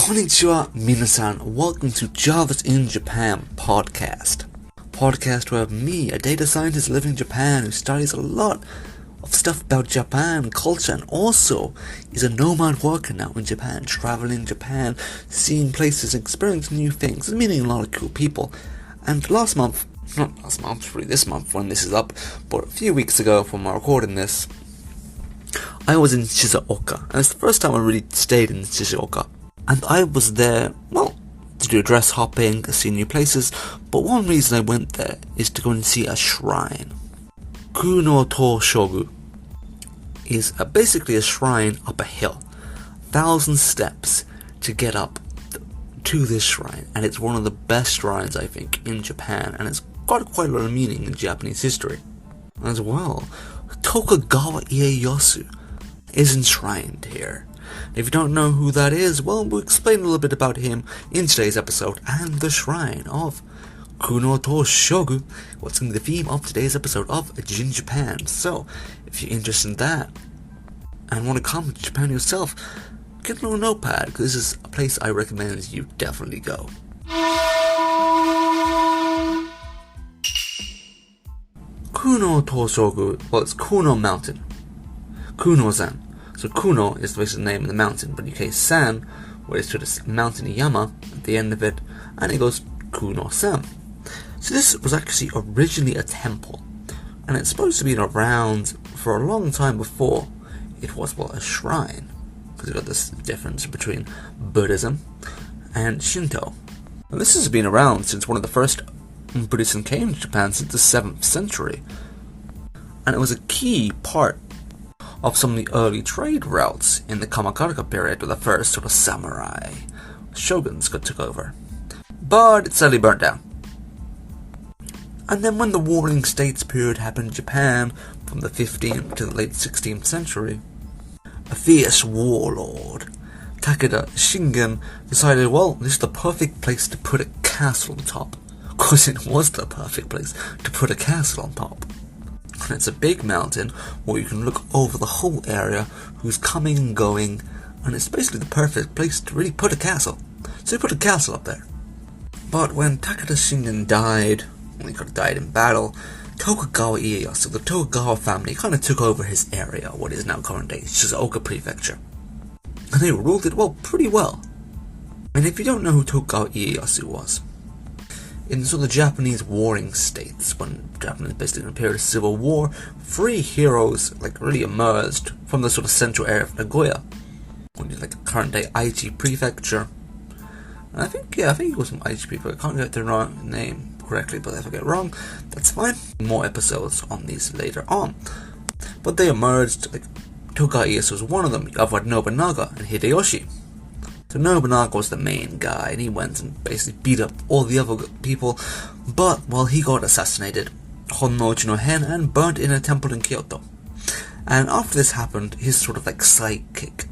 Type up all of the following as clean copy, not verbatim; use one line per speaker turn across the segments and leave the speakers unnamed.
Konnichiwa, minasan. Welcome to Java's in Japan podcast. Podcast where me, a data scientist living in Japan who studies a lot of stuff about Japan culture and also is a nomad worker now in Japan, traveling Japan, seeing places, experiencing new things, and meeting a lot of cool people. And this month when this is up, but a few weeks ago when I'm recording this, I was in Shizuoka, and it's the first time I really stayed in Shizuoka. And I was there, to do dress hopping, see new places, but one reason I went there is to go and see a shrine. Kunoutousyougu is basically a shrine up a hill. 1,000 steps to get up to this shrine, and it's one of the best shrines, I think, in Japan, and it's got quite a lot of meaning in Japanese history. As well, Tokugawa Ieyasu is enshrined here. If you don't know who that is, we'll explain a little bit about him in today's episode and the shrine of Kunoutousyougu, what's going to be the theme of today's episode of JInjapan. So, if you're interested in that and want to come to Japan yourself, get a little notepad, because this is a place I recommend you definitely go. Kunoutousyougu, it's Kuno Mountain. Kuno-san. So Kuno is basically the name of the mountain, but you say San, where it's to this mountain Yama at the end of it, and it goes Kuno-san. So this was actually originally a temple, and it's supposed to be around for a long time before it was, a shrine, because you've got this difference between Buddhism and Shinto. And this has been around since one of the first Buddhism came to Japan, since the 7th century, and it was a key part of some of the early trade routes in the Kamakura period, where the first sort of samurai shoguns took over. But it sadly burnt down. And then when the Warring States period happened in Japan, from the 15th to the late 16th century, a fierce warlord, Takeda Shingen, decided, this is the perfect place to put a castle on top. Because it was the perfect place to put a castle on top. And it's a big mountain where you can look over the whole area, who's coming and going, and it's basically the perfect place to really put a castle. So he put a castle up there. But when Takeda Shingen died, he could have died in battle, Tokugawa Ieyasu, the Tokugawa family, kind of took over his area, what is now current-day Shizuoka Prefecture. And they ruled it, pretty well. And if you don't know who Tokugawa Ieyasu was, in sort of the Japanese warring states, when Japan is basically in a period of civil war, 3 heroes really emerged from the sort of central area of Nagoya, which is current-day Aichi Prefecture. And I think it was from Aichi Prefecture. I can't get the wrong name correctly, but if I get it wrong, that's fine. More episodes on these later on. But they emerged. Tokugawa Ieyasu was one of them. You've got Nobunaga and Hideyoshi. So Nobunaga was the main guy, and he went and basically beat up all the other people, but, he got assassinated, Honnoji no Hen, and burnt in a temple in Kyoto. And after this happened, his sort of sidekick,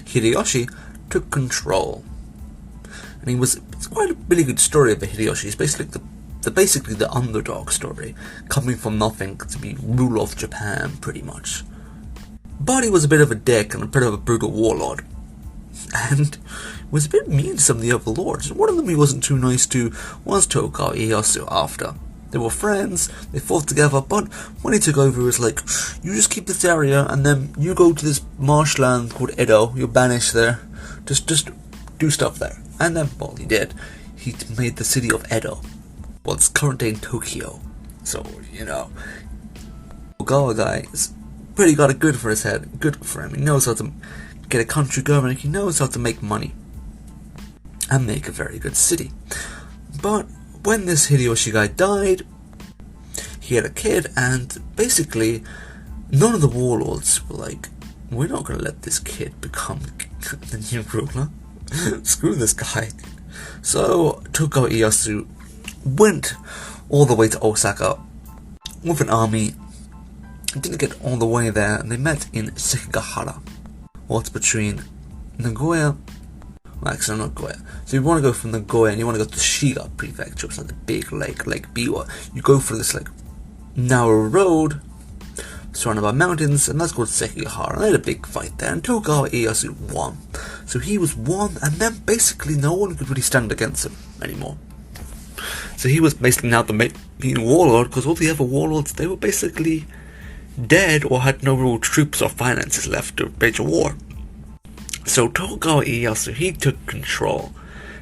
Hideyoshi, took control. And it's quite a really good story of Hideyoshi. He's basically the underdog story, coming from nothing to be ruler of Japan, pretty much. But he was a bit of a dick and a bit of a brutal warlord. And was a bit mean to some of the other lords. One of them he wasn't too nice to was Tokugawa Ieyasu after. They were friends, they fought together, but when he took over he was like, you just keep this area and then you go to this marshland called Edo, you're banished there, just do stuff there. And then, he did. He made the city of Edo. It's current day in Tokyo. So, Tokugawa guy is pretty got it good for his head, good for him. He knows how to get a country going, he knows how to make money and make a very good city. But when this Hideyoshi guy died, he had a kid, and basically none of the warlords were like, we're not going to let this kid become the new ruler. Screw this guy. So Tokugawa Ieyasu went all the way to Osaka with an army. Didn't get all the way there, and they met in Sekigahara. What's between Nagoya, actually not Nagoya, so you want to go from Nagoya and you want to go to Shiga Prefecture, which is the big Lake Biwa. You go for this narrow road surrounded by mountains, and that's called Sekigahara. And they had a big fight there, and Tokugawa Ieyasu won. So he was one, and then basically no one could really stand against him anymore. So he was basically now the main warlord, because all the other warlords, they were basically dead or had no real troops or finances left to wage a war. So Tokugawa Ieyasu, he took control.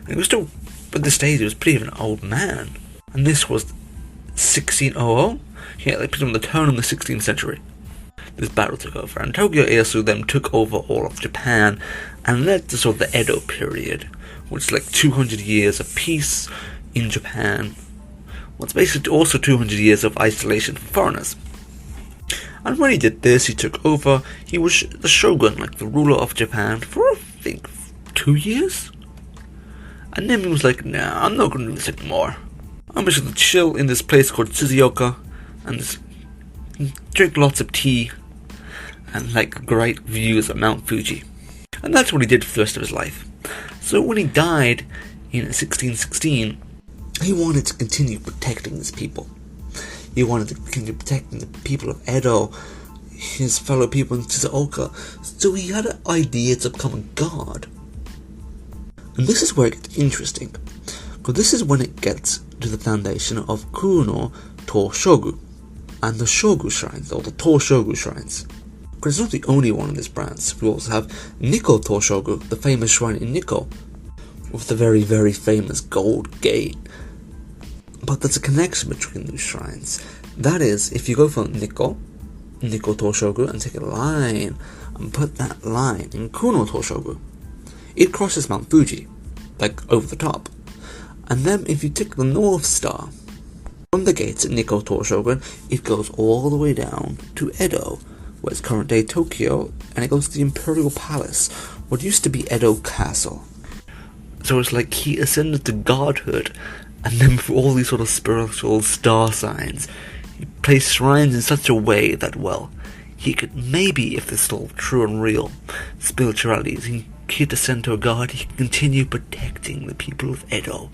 And he was still, at this stage, he was pretty of an old man. And this was 1600? Yeah, like on the turn of the 16th century. This battle took over, and Tokugawa Ieyasu then took over all of Japan and led to sort of the Edo period, which is like 200 years of peace in Japan. Well, it's basically also 200 years of isolation from foreigners. And when he did this, he took over. He was the shogun, like the ruler of Japan, for I think 2 years. And then he was like, nah, I'm not going to do this anymore. I'm just going to chill in this place called Shizuoka and just drink lots of tea and like great views of Mount Fuji. And that's what he did for the rest of his life. So when he died in 1616, he wanted to continue protecting his people. He wanted to continue protecting the people of Edo, his fellow people in Shizuoka. So he had an idea to become a god. And this is where it gets interesting, because this is when it gets to the foundation of Kunoutousyougu and the Shogu shrines, or the Tousyougu shrines. Because it's not the only one of these brands. We also have Nikkou Tosyougu, the famous shrine in Nikkou, with the very, very famous gold gate. But there's a connection between these shrines. That is, if you go from Nikkou Tosyougu, and take a line, and put that line in Kunoutousyougu, it crosses Mount Fuji, like over the top. And then if you take the North Star, from the gates at Nikkou Tosyougu, it goes all the way down to Edo, where it's current day Tokyo, and it goes to the Imperial Palace, what used to be Edo Castle. So it's like he ascended to godhood, and then for all these sort of spiritual star signs, he placed shrines in such a way that, well, he could maybe, if this is all true and real spirituality, he could ascend to a god, he could continue protecting the people of Edo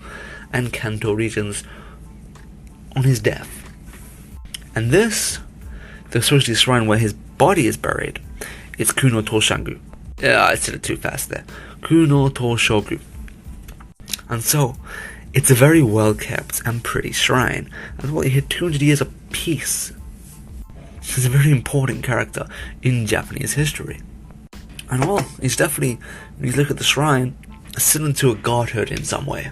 and Kanto regions on his death. And this, the associated shrine where his body is buried, is Kunoutousyougu. Yeah, I said it too fast there. Kunoutousyougu. And so, it's a very well kept and pretty shrine, and well, he had 200 years of peace. He's a very important character in Japanese history. And well, he's definitely, when you look at the shrine, ascended to a godhood in some way.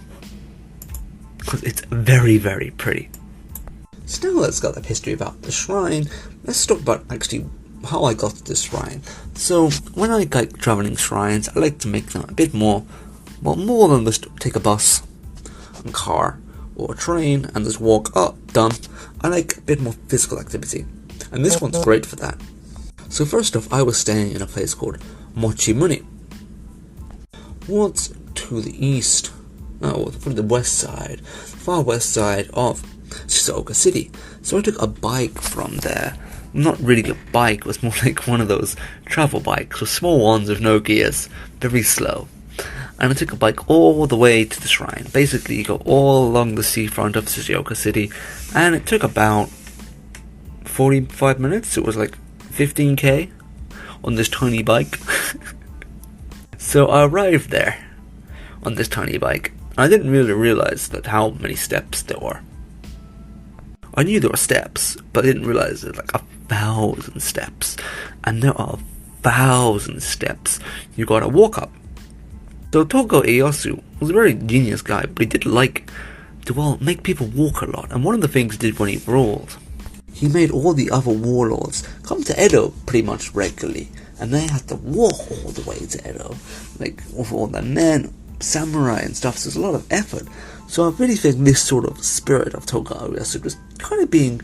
Because it's very, very pretty. So now let's get the history about the shrine. Let's talk about actually how I got to this shrine. So when I like traveling shrines, I like to make them a bit more, well, more than just take a bus, a car, or a train and just walk up, done. I like a bit more physical activity, and this one's great for that. So first off, I was staying in a place called Mochimune. What's to the east, from the west side, far west side of Shizuoka City. So I took a bike from there. Not really a bike, it was more like one of those travel bikes, with small ones with no gears, very slow. And I took a bike all the way to the shrine. Basically, you go all along the seafront of Shizuoka City, and it took about 45 minutes. It was like 15k on this tiny bike. So I arrived there on this tiny bike. I didn't really realize that how many steps there were. I knew there were steps, but I didn't realize there's like 1,000 steps. And there are 1,000 steps you gotta walk up. So Tokugawa Ieyasu was a very genius guy, but he did like to, well, make people walk a lot. And one of the things he did when he ruled, he made all the other warlords come to Edo pretty much regularly. And they had to walk all the way to Edo, like with all the men, samurai and stuff. So there's a lot of effort. So I really think this sort of spirit of Tokugawa Ieyasu was kind of being,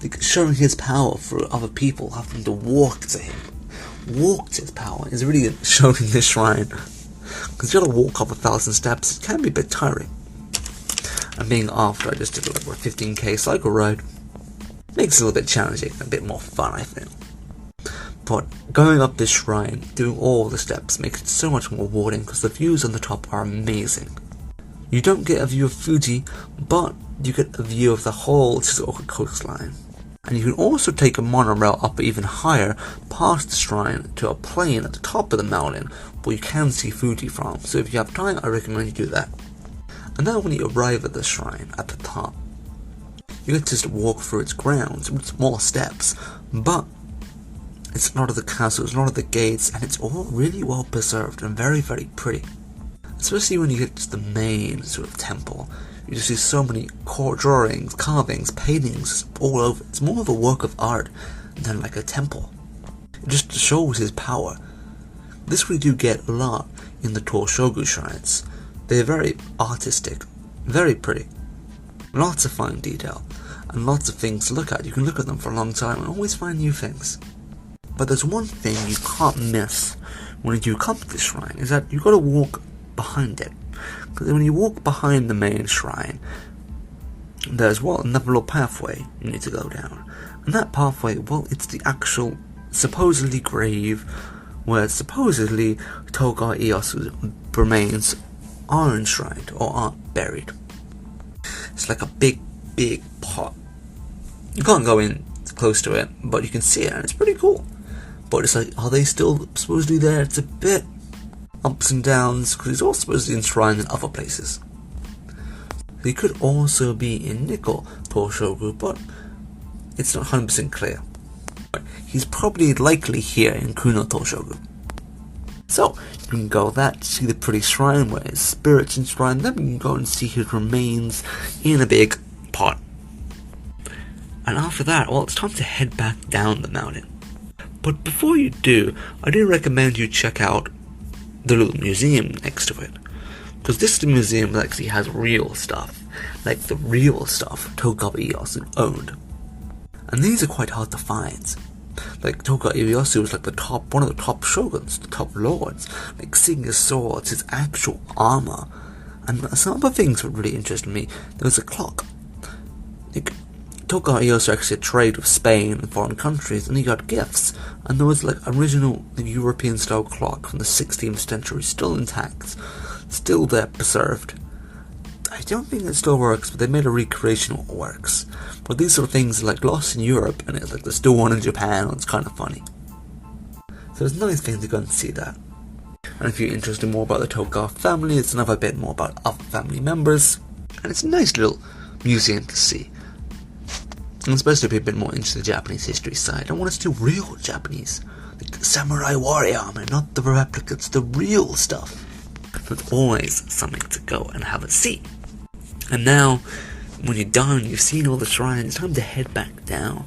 like, showing his power for other people, having to walk to him. Walk to his power is really showing this shrine. Because you gotta walk up 1,000 steps, it can be a bit tiring. And being after I just did like a 15k cycle ride, makes it a little bit challenging, a bit more fun, I think. But going up this shrine, doing all the steps, makes it so much more rewarding because the views on the top are amazing. You don't get a view of Fuji, but you get a view of the whole Shizuoka coastline. And you can also take a monorail up even higher past the shrine to a plain at the top of the mountain where you can see Fuji from. So if you have time, I recommend you do that. And now when you arrive at the shrine at the top, you get to just walk through its grounds with small steps, but it's not of the castle, it's not of the gates, and it's all really well preserved and very, very pretty. Especially when you get to the main sort of temple. You just see so many drawings, carvings, paintings all over. It's more of a work of art than like a temple. It just shows his power. This we do get a lot in the Tousyougu shrines. They're very artistic, very pretty. Lots of fine detail, and lots of things to look at. You can look at them for a long time and always find new things. But there's one thing you can't miss when you come to this shrine, is that you've got to walk behind it. Because when you walk behind the main shrine, there's, another little pathway you need to go down. And that pathway, it's the actual, supposedly grave, where supposedly Tokugawa Ieyasu's remains are enshrined, or are buried. It's like a big, big pot. You can't go in close to it, but you can see it, and it's pretty cool. But it's like, are they still supposedly there? It's a bit ups and downs, because it's all supposedly enshrined in other places. He could also be in Nikkou Tosyougu, but it's not 100% clear. He's probably likely here in Kunoutousyougu. So, you can go that to see the pretty shrine where his spirit's enshrined, then you can go and see his remains in a big pot. And after that, it's time to head back down the mountain. But before you do, I do recommend you check out the little museum next to it. Because this is the museum that actually has real stuff. Like the real stuff Tokugawa Ieyasu owned. And these are quite hard to find. Like Tokugawa Ieyasu was like one of the top shoguns, the top lords. Like seeing his swords, his actual armor. And some other things that really interested me. There was a clock. Like, Tokugawa Ieyasu actually had trade with Spain and foreign countries, and he got gifts. And there was like original European style clock from the 16th century, still intact, still there, preserved. I don't think it still works, but they made a recreation of what works. But these sort of things are like lost in Europe, and it's like there's still one in Japan, and it's kind of funny. So it's a nice thing to go and see that. And if you're interested more about the Tokugawa family, it's another bit more about other family members, and it's a nice little museum to see. And especially if you're a bit more into the Japanese history side, I want to see real Japanese, like samurai warrior armor, not the replicates, the real stuff. So it's always something to go and have a see. And now, when you're done, you've seen all the shrines, it's time to head back down.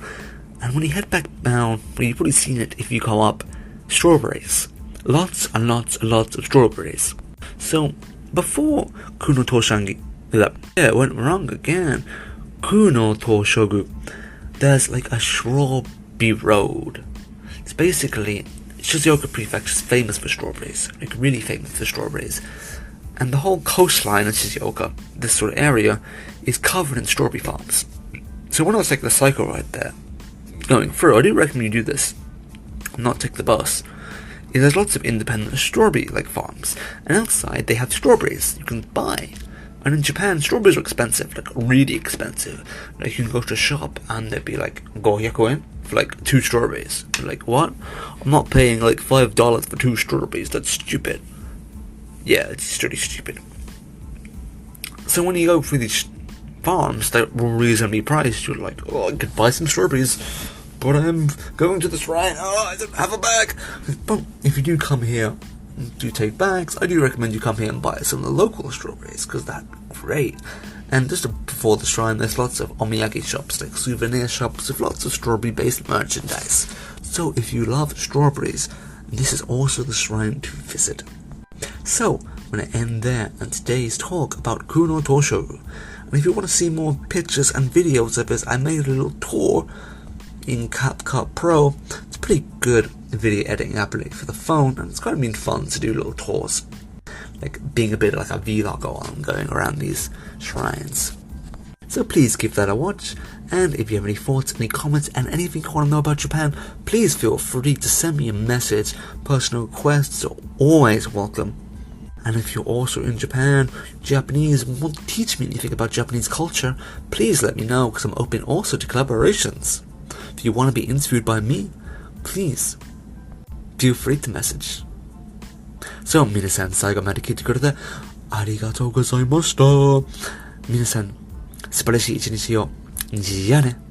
And when you head back down, you've probably seen it if you go up, strawberries. Lots and lots and lots of strawberries. So, before Kunoutousyougu, it went wrong again. Kunoutousyougu, there's like a strawberry road. It's basically, Shizuoka Prefecture is famous for strawberries, like really famous for strawberries. And the whole coastline of Shizuoka, this sort of area, is covered in strawberry farms. So when I was taking the cycle ride there, going through, I do recommend you do this, not take the bus. There's lots of independent strawberry farms, and outside they have strawberries you can buy. And in Japan, strawberries are expensive, like really expensive. Like you can go to a shop and they'd be like, "500 yen for like 2 strawberries." You're like, what? I'm not paying like $5 for 2 strawberries. That's stupid. Yeah, it's really stupid. So when you go through these farms that were reasonably priced, you're like, I could buy some strawberries, but I'm going to the shrine. I don't have a bag. But if you do come here, do take bags, I do recommend you come here and buy some of the local strawberries, because that's great. And just before the shrine, there's lots of omiyage shops, like souvenir shops with lots of strawberry based merchandise. So if you love strawberries, this is also the shrine to visit. So I'm going to end there on today's talk about Kunoutousyougu. And if you want to see more pictures and videos of this, I made a little tour in CapCut Pro. It's a pretty good video editing application for the phone, and it's kind of been fun to do little tours, like being a bit like a vlogger and going around these shrines. So please give that a watch, and if you have any thoughts, any comments, and anything you want to know about Japan, please feel free to send me a message. Personal requests are always welcome. And if you're also in Japan, Japanese, and want to teach me anything about Japanese culture, please let me know, because I'm open also to collaborations. If you want to be interviewed by me, please feel free to message. So, 皆さん最後まで聞いてくれてありがとうございました。皆さん素晴らしい一日を。じゃあね。